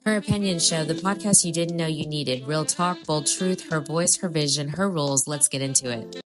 Her Opinion Show, the podcast you didn't know you needed. Real talk, bold truth, her voice, her vision, her rules. Let's get into it.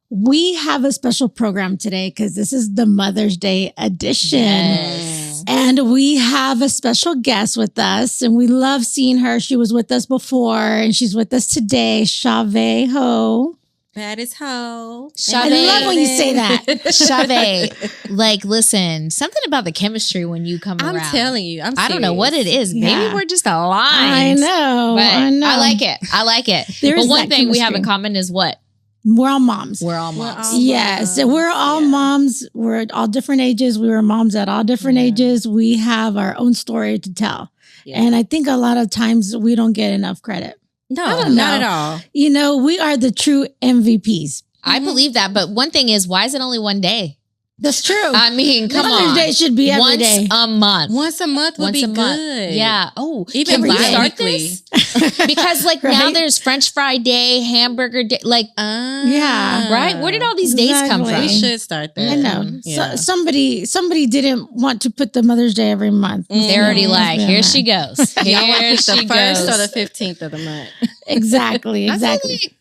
We have a special program today because this is the Mother's Day edition. Yes. And we have a special guest with us, and we love seeing her. She was with us before, and she's with us today, Shavee Ho. That is Ho. I love when you say that. Shavee. Like, listen, something about the chemistry when you come around. I'm telling you. I don't know what it is. Yeah. Maybe we're just aligned. I know. But I know. I like it. I like it. There but is one that thing we have in chemistry. common is what? We're all moms. We're all moms. all Yes. moms. We're all moms. We're at all different ages. We were moms at all different ages. We have our own story to tell. Yeah. And I think a lot of times we don't get enough credit. No, I don't not know. at all. You know, we are the true MVPs. I believe that. But one thing is, why is it only one day? That's true. I mean, come Mother's on. Day should be every Once day. a month. Once a month would Once be a month. good. Yeah. Oh, Even can we start bi-weekly. this? Because like now Right? there's French fry day, hamburger day. Like, Yeah. right? Where did all these days come Exactly. from? We should start that. I know. Yeah. Somebody didn't want to put the Mother's Day every month. They're already like, Yeah. here she goes. Y'all want to Here pick she the first goes. or the 15th of the month. Exactly. I feel Exactly. like,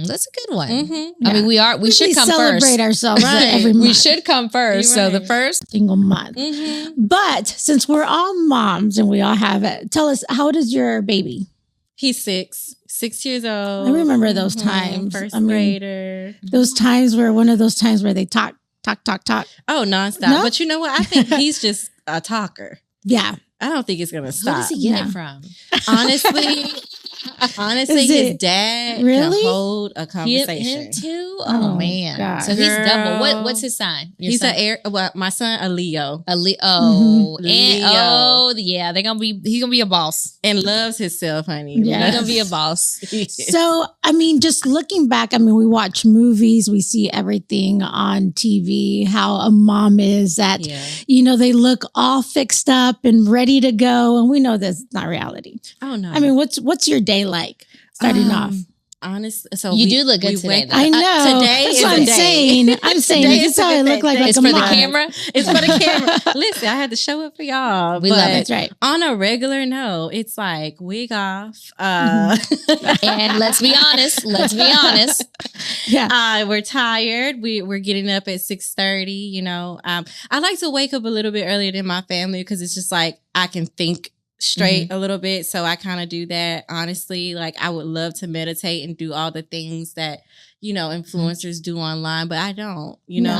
that's a good one. Mm-hmm. I mean, we should come celebrate first. ourselves Right. every month. We should come first. You're So the right. first, single month. Mm-hmm. But since we're all moms and we all have it, tell us, how old is your baby? He's 6 years old. I remember those Mhm. times. First I mean, grader. Those times were one of those times where they talk. Oh, nonstop. No? But you know what? I think he's just a talker. Yeah. I don't think it's gonna who stop. does he get No. it from? Honestly, Is his it- dad Really? can hold a Him, conversation. him too? Oh, Oh, man. God. So he's double. Girl. What's his sign? Your He's son? my son, a Leo, A Leo. Mhm. And, Leo. oh, yeah. He's gonna be a boss. and loves himself, honey. Yeah. He's gonna be a boss. So, I mean, just looking back, I mean, we watch movies, we see everything on TV, how a mom is that, Yeah. you know, they look all fixed up and ready to go. And we know that's not reality. Oh no. I mean, what's your day like starting off? Honestly, so You do look good today, wake- though. I know. today That's is what a I'm day. saying. I'm saying Today this is is how a I good look like day. It's a for the mom. camera. It's for the camera. Listen, I had to show up for y'all. We but love it. That's right. On a regular note, it's like wig off. And let's be honest. Yeah. We're tired. We're getting up at 6:30. You know, I like to wake up a little bit earlier than my family because it's just like I can think straight a little bit. So I kind of do that. Honestly, like I would love to meditate and do all the things that, you know, influencers do online, but I don't. You know,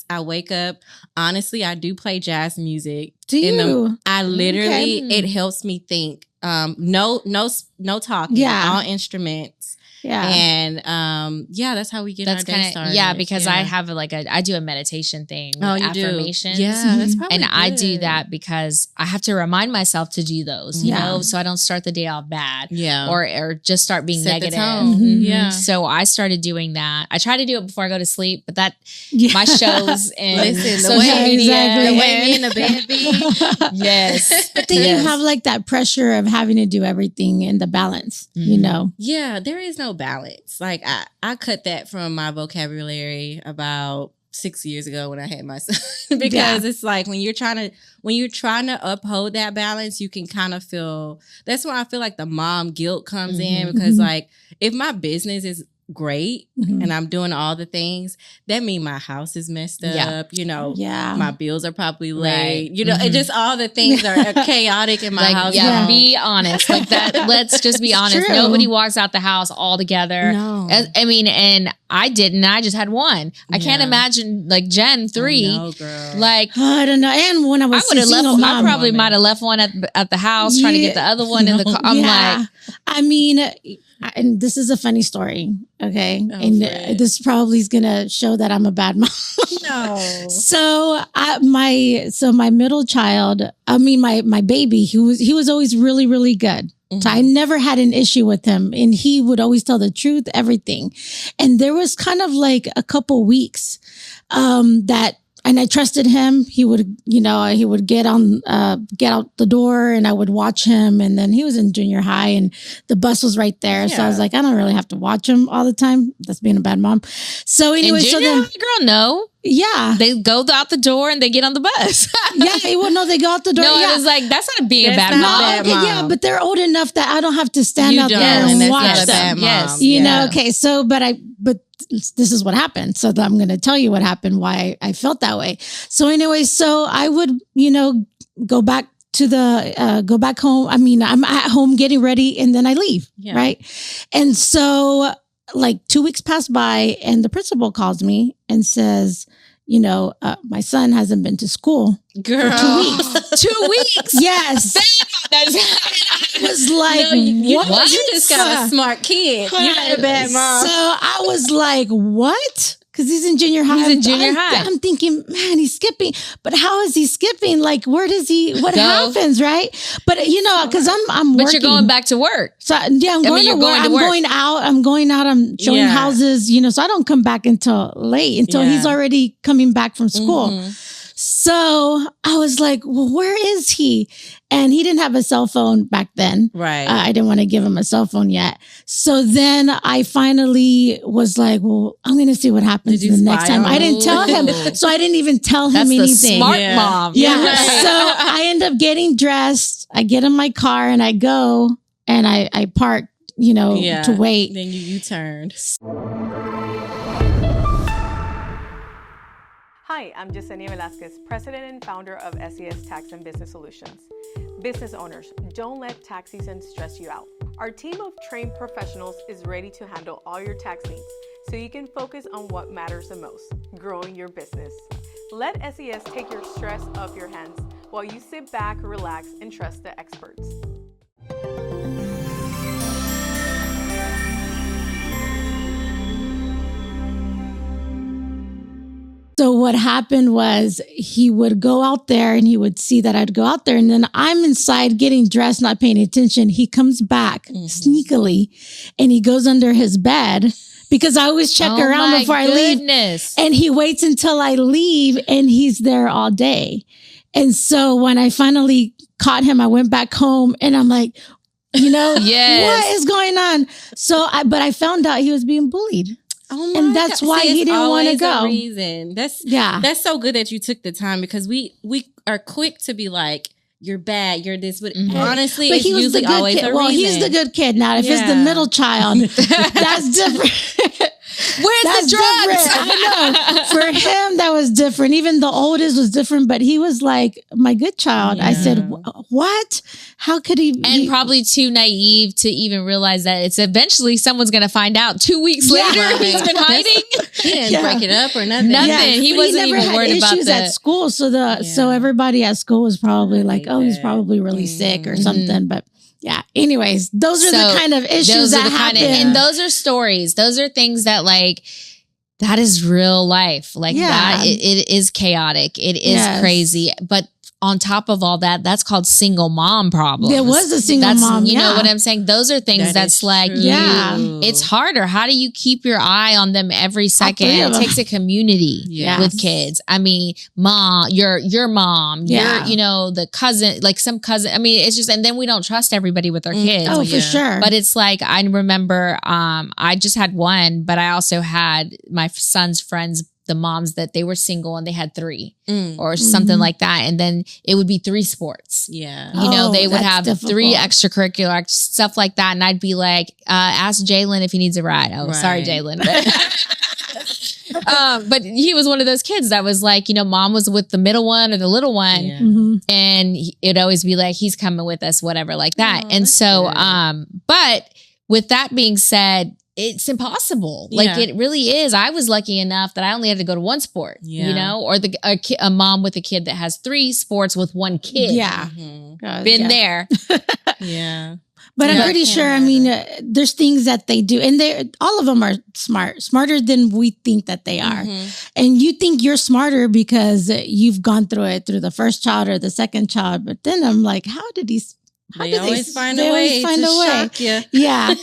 I wake up. Honestly, I do play jazz music. Do you? I literally, Okay. it helps me think. No talking. Yeah. All instruments. Yeah. And yeah, that's how we get That's our day kind of started. because I have I do a meditation thing. Oh, with you do? affirmations. Yeah, that's probably And I do good. that because I have to remind myself to do those, you Yeah. know, so I don't start the day off bad Yeah. or just start being Set the negative. tone. Mhm. Yeah. So I started doing that. I try to do it before I go to sleep, but that Yeah. my shows and Listen, the social way- media, exactly. The way me and the band be. yes, But then Yes. you have like that pressure of having to do everything in the balance, you Mhm. know? Yeah, there is no balance. Like I cut that from my vocabulary about 6 years ago when I had my son because it's like when you're trying to uphold that balance, you can kind of feel that's where I feel like the mom guilt comes in because Mhm. like if my business is great Mhm. and I'm doing all the things, that mean my house is messed up. Yeah. You know, Yeah. my bills are probably late. Right. You know, Mhm. and just all the things are chaotic in my like house. yeah, Yeah. be honest, like that. Let's just be It's honest. true. Nobody walks out the house all together. No. I mean, and I didn't. I just had one. I can't Yeah. imagine like Gen 3. No, girl. Like I don't know. And when I I was would have a left. single mom, I probably woman. might have left one at the house trying to get the other one in the car. I'm like, I mean, and this is a funny story, okay? Oh, and Fred. this probably is gonna show that I'm a bad mom. no. So my middle child, my baby, he was always really, really good. Mm-hmm. So I never had an issue with him, and he would always tell the truth, everything. And there was kind of like a couple weeks that and I trusted him. He would, he would get out the door, and I would watch him. And then he was in junior high, and the bus was right there. So I was like, I don't really have to watch him all the time. That's being a bad mom. So anyway, girl, no. Yeah. They go out the door and they get on the bus. No, they go out the door. No, yeah. it was like, that's not being a That's bad not mom. bad mom. Yeah, but they're old enough that I don't have to stand out there and that's watch not a bad them. mom. Yes. You know, okay. So, but this is what happened. So I'm going to tell you what happened, why I felt that way. So anyway, so I would, go back home. I mean, I'm at home getting ready, and then I leave. Yeah. Right. And so like 2 weeks pass by, and the principal calls me and says, my son hasn't been to school Girl. for 2 weeks. 2 weeks. Yes. I was like, what? You just got a smart kid. You're not a bad mom. So I was like, what? Because he's in junior high. He's in junior high. I'm thinking, man, he's skipping. But how is he skipping? Like, where does he, what happens, right? But, because I'm working. But you're going back to work. So, yeah, I'm going to work. I'm going out. I'm showing houses, so I don't come back until late, until he's already coming back from school. Mm-hmm. So I was like, well, where is he? And he didn't have a cell phone back then. Right. I didn't want to give him a cell phone yet. So then I finally was like, well, I'm going to see what happens the next time. I didn't tell him. So I didn't even tell him That's anything. the smart mom. Yeah. Right. So I end up getting dressed. I get in my car and I go, and I park, to wait. Then you turned. Hi, I'm Yesenia Velasquez, President and founder of SES Tax and Business Solutions. Business owners, don't let tax season stress you out. Our team of trained professionals is ready to handle all your tax needs so you can focus on what matters the most, growing your business. Let SES take your stress off your hands while you sit back, relax, and trust the experts. So what happened was he would go out there, and he would see that I'd go out there, and then I'm inside getting dressed, not paying attention. He comes back sneakily, and he goes under his bed, because I always check around before I leave. And he waits until I leave, and he's there all day. And so when I finally caught him, I went back home, and I'm like, what is going on? So but I found out he was being bullied. Oh my and that's why he didn't want to go. Reason. That's so good that you took the time, because we are quick to be like, you're bad, you're this, but honestly, it's usually always a reason. Well, he's the good kid. Now, if it's the middle child, that's different. Where's the drugs? I know. For him, that was different. Even the oldest was different, but he was like my good child. Yeah. I said, what? How could he? And probably too naive to even realize that it's eventually someone's going to find out 2 weeks later he's been hiding. He didn't break it up or nothing. Nothing. He wasn't even worried about issues at school. So so everybody at school was probably like, oh, he's probably really sick or something. But yeah. Anyways, those are the kind of issues that happen. And those are stories. Those are things that that is real life. That it is chaotic. It is crazy. But on top of all that, that's called single mom problems. There was a single mom. You know what I'm saying? Those are things that's like, it's harder. How do you keep your eye on them every second? It takes a community with kids. I mean, mom, your mom, the cousin, some cousin. I mean, it's just, and then we don't trust everybody with our kids. Oh, for sure. But it's like, I remember, I just had one, but I also had my son's friends, the moms that they were single and they had 3 or something like that. And then it would be 3 sports. Yeah. They would have difficult. 3 extracurricular stuff like that. And I'd be like, ask Jalen if he needs a ride. Oh, sorry, Jalen. But he was one of those kids that was like, mom was with the middle one or the little one. Yeah. And it'd always be like, he's coming with us, whatever, like that. And so, but with that being said, it's impossible. It really is. I was lucky enough that I only had to go to 1 sport, or a mom with a kid that has 3 sports with 1 kid. Yeah. Been there. Yeah. But I'm pretty sure, there's things that they do, and all of them are smarter than we think that they are. And you think you're smarter because you've gone through it through the first child or the second child. But then I'm like, how did he They always find a they way always find to a way. shock you. Yeah.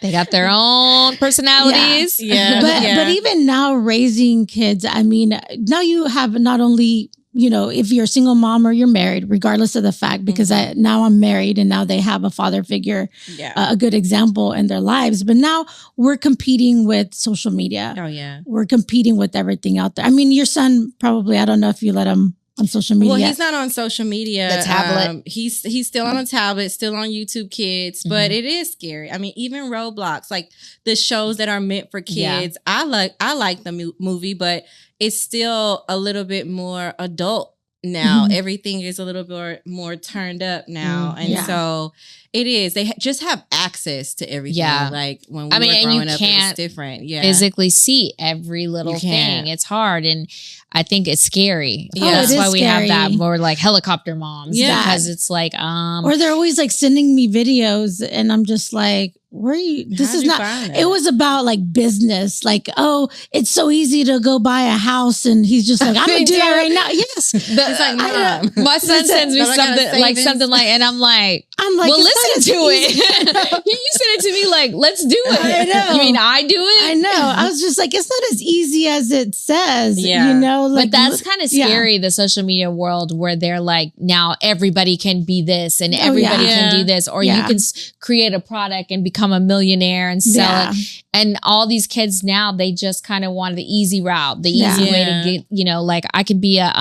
They got their own personalities. Yeah. But even now raising kids, I mean, now you have not only, you know, if you're a single mom or you're married, regardless of the fact, because now I'm married and now they have a father figure, a good example in their lives. But now we're competing with social media. Oh, yeah. We're competing with everything out there. I mean, your son probably, I don't know if you let him on social media. Well, he's not on social media. The tablet. He's still on a tablet, still on YouTube Kids, but it is scary. I mean, even Roblox, like the shows that are meant for kids. I like the movie, but it's still a little bit more adult now. Everything is a little bit more turned up now, and so it is. They just have access to everything. Yeah. Like when we were growing up, it was different. Yeah, physically see every little thing. It's hard, and I think it's scary. Yeah, That's it is why we have that scary. more like helicopter moms. Yeah. Because it's like, or they're always like sending me videos and I'm just like, where are you? This How'd is you not, find it was about like business. Like, oh, it's so easy to go buy a house. And he's just like, I'm going to do that right now. Yes. It's like, Mom. my son sends me But I got a something like, and I'm like, I'm like, well, it's listen not to as easy. it. You sent it to me like, let's do it. I know. You mean I do it? I know. I was just like, it's not as easy as it says. Yeah. You know, like, But that's kind of scary, the social media world where they're like, now everybody can be this and everybody can do this, or you can create a product and become a millionaire and sell it. And all these kids now, they just kind of want the easy route, the easy way to get, you know, like I could be a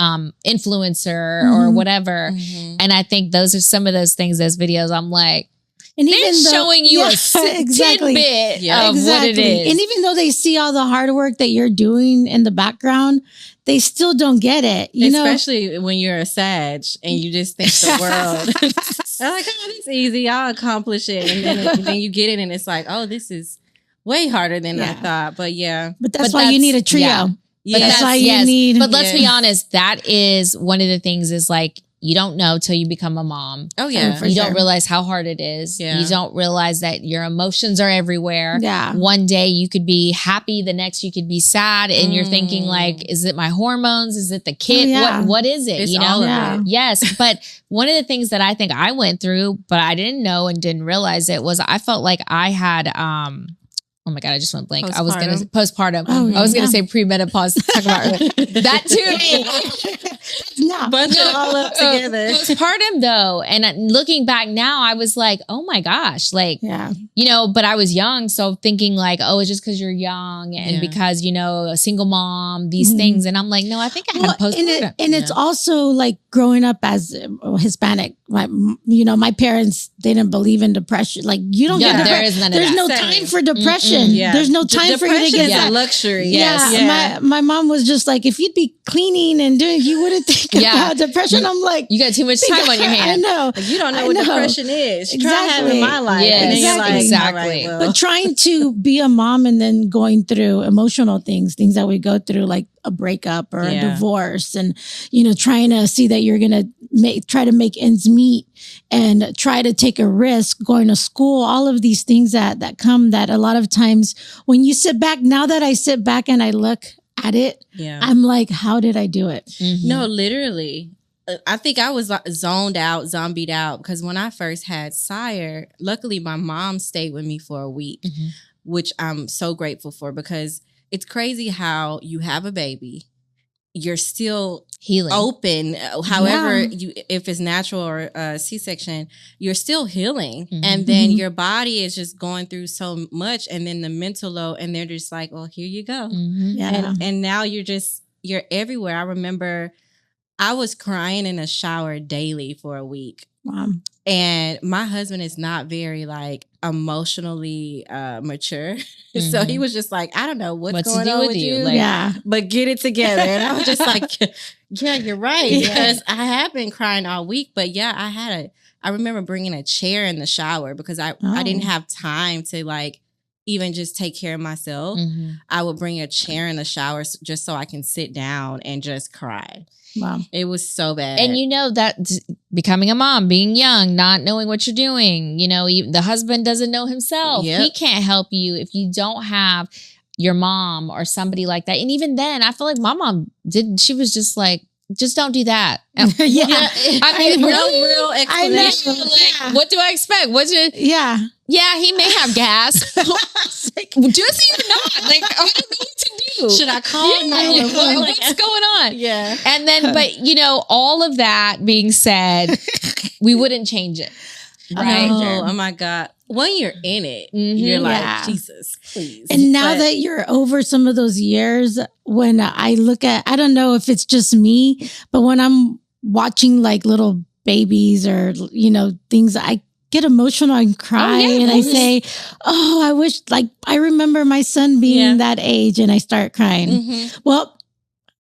influencer or whatever. And I think those are some of those things, those videos, I'm like, and they're even showing you a tidbit of what it is. And even though they see all the hard work that you're doing in the background, they still don't get it. Especially when you're a Sag and you just think the world. They're like, oh, it's easy. I'll accomplish it. And then you get it and it's like, oh, this is way harder than I thought. But But that's why you need a trio. Yeah. Yeah. That's why you need. But let's be honest, that is one of the things is like, you don't know till you become a mom. Oh, yeah. For You sure. don't realize how hard it is. Yeah. You don't realize that your emotions are everywhere. Yeah. One day you could be happy, the next you could be sad, and you're thinking like, is it my hormones? Is it the kid? What is it? It's you know? all of it. Yes. But one of the things that I think I went through, but I didn't know and didn't realize it, was I felt like I had oh my God, I just went blank. I was going to postpartum. I was going to say premenopause. Talk about that too. Bunch it all up together. Postpartum though. And looking back now, I was like, oh my gosh, like, you know, but I was young. So thinking like, oh, it's just because you're young and because, you know, a single mom, these things. And I'm like, no, I think I had postpartum. And it's also like growing up as Hispanic, my parents, they didn't believe in depression. Like you don't get depression. There's no time for depression. There's no time for you to get that. Luxury. Yeah. My mom was just like, if you'd be cleaning and doing, you wouldn't think about depression. I'm like, you got too much time on your hands. I know. You don't know what depression is. Try having my life. Yes, and then you're like, exactly. Right, well. But trying to be a mom and then going through emotional things that we go through, like a breakup or a divorce, and trying to see that you're gonna try to make ends meet and try to take a risk going to school, all of these things that come, that a lot of times when you sit back, now that I sit back and I look at it, I'm like, how did I do it? No, literally. I think I was zoned out, zombied out, because when I first had Sire, luckily my mom stayed with me for a week, which I'm so grateful for, because it's crazy how you have a baby, you're still healing, open. However, if it's natural or C-section, you're still healing, and then your body is just going through so much, and then the mental load, and they're just like, "Well, here you go," and now you're everywhere. I remember I was crying in a shower daily for a week. Wow. And my husband is not very like emotionally mature. So he was just like, I don't know what's going on with you. Like, but get it together. And I was just like, yeah, you're right. Because I have been crying all week. But I remember bringing a chair in the shower because I didn't have time to like even just take care of myself. I would bring a chair in the shower just so I can sit down and just cry. Wow. It was so bad. And that becoming a mom, being young, not knowing what you're doing, the husband doesn't know himself. He can't help you if you don't have your mom or somebody like that. And even then, I feel like my mom didn't. She was just like, just don't do that. Yeah. I mean, No really? real explanation. Like, what do I expect? Yeah. Yeah, he may have gas. Does he or not? Like, I don't know what to do. Should I call? Yeah, what's going on? Yeah. And then, but all of that being said, we wouldn't change it. Right. Oh my God. When you're in it, you're like, Jesus, please. And now that you're over some of those years, when I look at, I don't know if it's just me, but when I'm watching like little babies or, things, I get emotional and cry and I say, oh, I wish, like, I remember my son being that age, and I start crying. Well,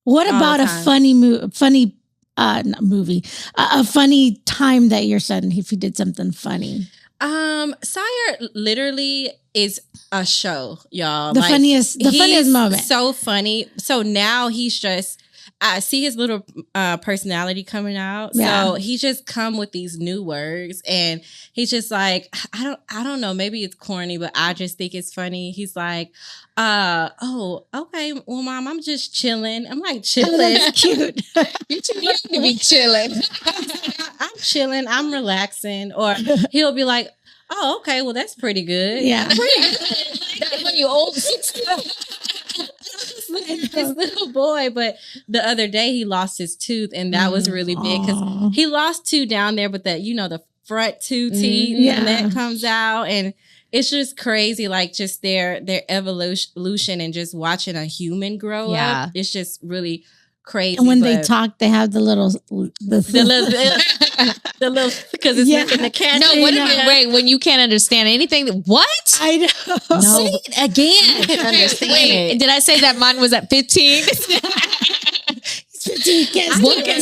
what about a funny not movie, a funny time that your son, if he did something funny? Sire literally is a show, y'all. The funniest moment. So funny. So now he's just, I see his little personality coming out. Yeah. So he just come with these new words, and he's just like, I don't know, maybe it's corny, but I just think it's funny. He's like, oh, okay, well, Mom, I'm just chilling. I'm like, chilling. That's cute. You too young to be chilling. I'm chilling. I'm relaxing. Or he'll be like, oh, okay, well, that's pretty good. Yeah. Pretty good. That's when you old. This little boy, but the other day he lost his tooth, and that was really big because he lost two down there, but the front two teeth, and that comes out, and it's just crazy, like just their evolution and just watching a human grow up. It's just really crazy. And when they talk, they have the little because it's in the cat. No, wait, when you can't understand anything, what? I know. No. Say it again. Wait, did I say that mine was at 15? You can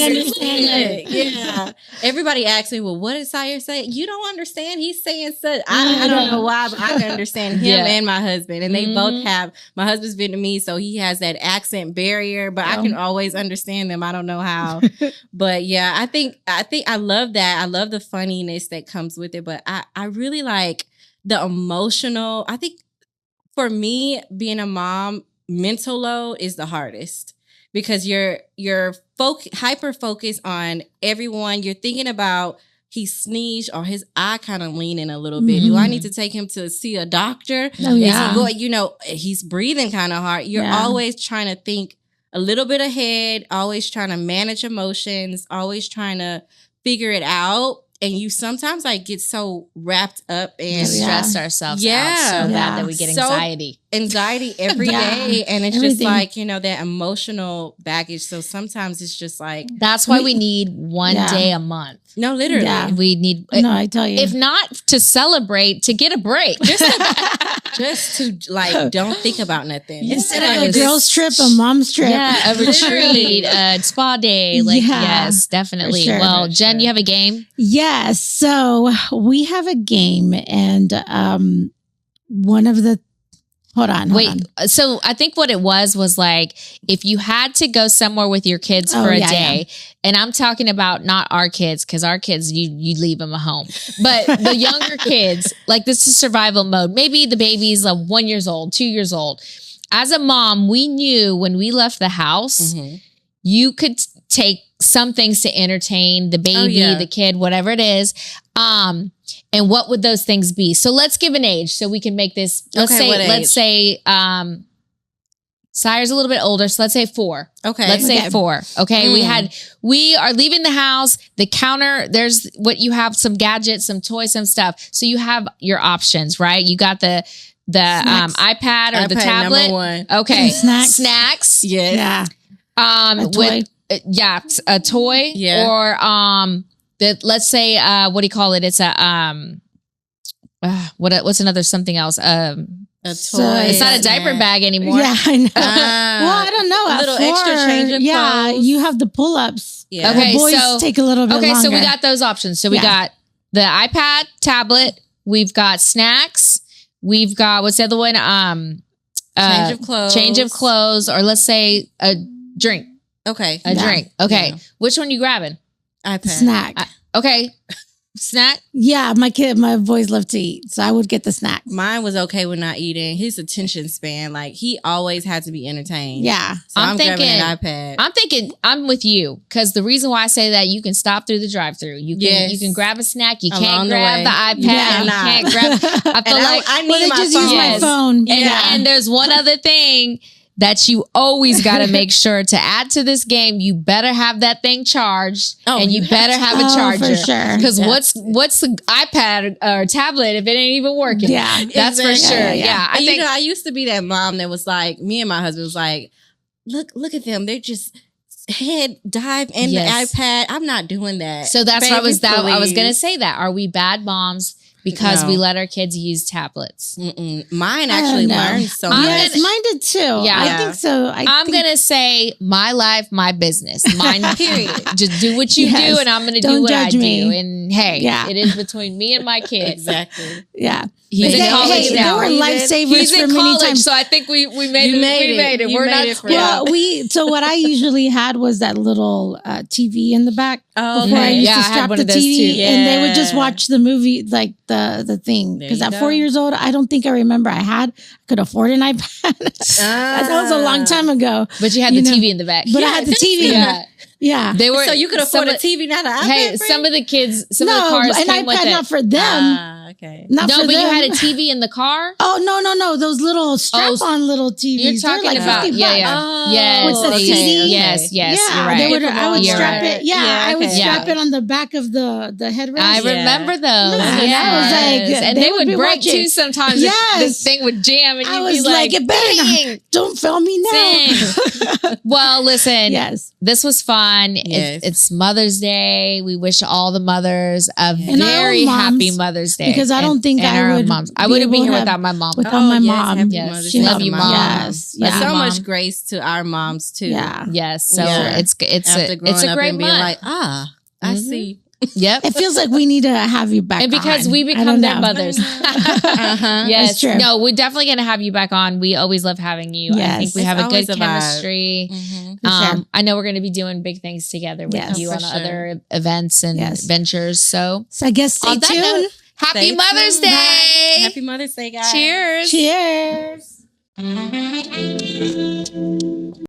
understand it. Yeah. Everybody asks me, well, what did Sire say? You don't understand. He's saying such. I don't know why, but I can understand him and my husband. And they both have, my husband's Vietnamese, so he has that accent barrier, but I can always understand them. I don't know how. But yeah, I think I love that. I love the funniness that comes with it. But I really like the emotional. I think for me, being a mom, mental load is the hardest. Because you're hyper focused on everyone. You're thinking about he sneezed or his eye kind of leaning a little bit. Do I need to take him to see a doctor? Oh, yeah. Is he going, he's breathing kind of hard. You're always trying to think a little bit ahead, always trying to manage emotions, always trying to figure it out. And you sometimes get so wrapped up and stress ourselves out so bad that we get anxiety. Anxiety every day. And it's just that emotional baggage. So sometimes it's just like. That's why we need one day a month. No, literally. Yeah. We need. No, I tell you. If not to celebrate, to get a break. Just to don't think about nothing. Instead of a girl's trip, a mom's trip. Yeah, a retreat, a spa day. Yes, definitely. Sure, well, Jen, you have a game? Yes. So we have a game, and one of the Hold on. So I think what it was like, if you had to go somewhere with your kids for a day, and I'm talking about not our kids, because our kids, you leave them at home, but the younger kids, like this is survival mode. Maybe the baby's 1 year old, 2 years old. As a mom, we knew when we left the house, you could take some things to entertain the baby, the kid, whatever it is. And what would those things be? So let's give an age so we can make this. Let's say Sire's a little bit older, so let's say 4. Okay. Let's say 4. Okay. We are leaving the house, the counter, there's what you have, some gadgets, some toys, some stuff. So you have your options, right? You got the iPad or the tablet. Number 1. Okay. Snacks. Yeah. A toy. A toy. Yeah. Or let's say what do you call it? It's a what's another something else? A toy. It's not a diaper bag anymore. Yeah, I know. Well, I don't know. A little extra change of clothes. You have the pull-ups. Yeah. Okay, boys take a little bit longer. Okay, so we got those options. So we got the iPad, tablet. We've got snacks. We've got, what's the other one? Change of clothes, or let's say a drink. Okay. A drink. Okay. Yeah. Which one are you grabbing? iPad. Snack. Okay. Snack? Yeah, my boys love to eat, so I would get the snack. Mine was okay with not eating. His attention span, like he always had to be entertained. Yeah. So I'm grabbing thinking- an iPad. I'm thinking I'm with you because the reason why I say that you can stop through the drive-through. You can grab a snack. You Along can't the grab way. the iPad. Yeah. You can't grab. I feel And like I need Well, they my just phone. use my Yes. phone. And there's one other thing that you always got to make sure to add to this game. You better have that thing charged, and you better have a charger. For sure. Because what's the iPad or tablet if it ain't even working? Yeah. That's for sure. Yeah, I think I used to be that mom that was like, me and my husband was like, look at them. They're just head dive in Yes. the iPad. I'm not doing that. so. That's Baby, what I was gonna please. say. That are we bad moms because No. we let our kids use tablets? Mine actually know. learned so I'm much. Yes, mine did too. Yeah. I think so. I'm gonna say my life, my business, mine. Period. Just do what you Yes. do, and I'm gonna do Don't what I judge do. me. And hey, Yeah. it is between me and my kids. Exactly. Yeah. He's in Hey, college they now. were lifesavers He's for in many college, times. so I think we made You it. made We it. made it. You We're made not. it for Well, so what I usually had was that little TV in the back. Oh, Before I okay. used Yeah, to I had strap one the of those TV, too. and they would just Yeah. watch the movie, like the thing. There Because you at go. 4 years old, I don't think I remember I could afford an iPad. That was a long time ago. But you had the TV in the back. But I had the TV. in Yeah. Yeah. They were. So you could afford some a of- TV, not an iPad? Hey, for some you? of the kids, some of the No, cars an came with iPad it. not for them. Okay. Not No, for but you them. had a TV in the car. Oh no! Those little strap-on little TVs. You're They're talking like about 50 yeah, bucks. yeah, Oh, yes, With the okay, CD? yes, Yeah, you're right. they would. I would You're strap right. it. Yeah, Yeah, I would okay. strap Yeah. it on the back of the headrest. I Yeah. remember those. Yeah, yes. I was like, and they they would would be break watching. too sometimes. Yes. This thing would jam, and I you'd was be like, it better not. "Dang, Don't film me now. dang." Well, listen. Yes. This was fun. Yes. It's Mother's Day. We wish all the mothers a And our very own moms, happy Mother's Day. because I don't think and I our own would moms. I be wouldn't be able here to have- without my mom. without Oh, my yes, mom. happy Yes. Mother's She Day Love to you, my Mom. Yes. But Yeah. so Mom. much grace to our moms too. Yeah. Yes. So Yeah. it's After growing it's a up great and being month. like, I Mhm. see. Yep. It feels like we need to have you back And because on. we I become don't their know. mothers. Uh-huh. Yes. That's true. No, we're definitely going to have you back on. We always love having you. I Yes. think we It's have a always good a vibe. chemistry. Mhm. For sure. I know we're going to be doing big things together with Yes. you For on sure. other events and Yes. ventures. So So I guess stay on that note, tuned. happy Stay Mother's tuned. Day. Happy Mother's Day, guys. Cheers. Cheers.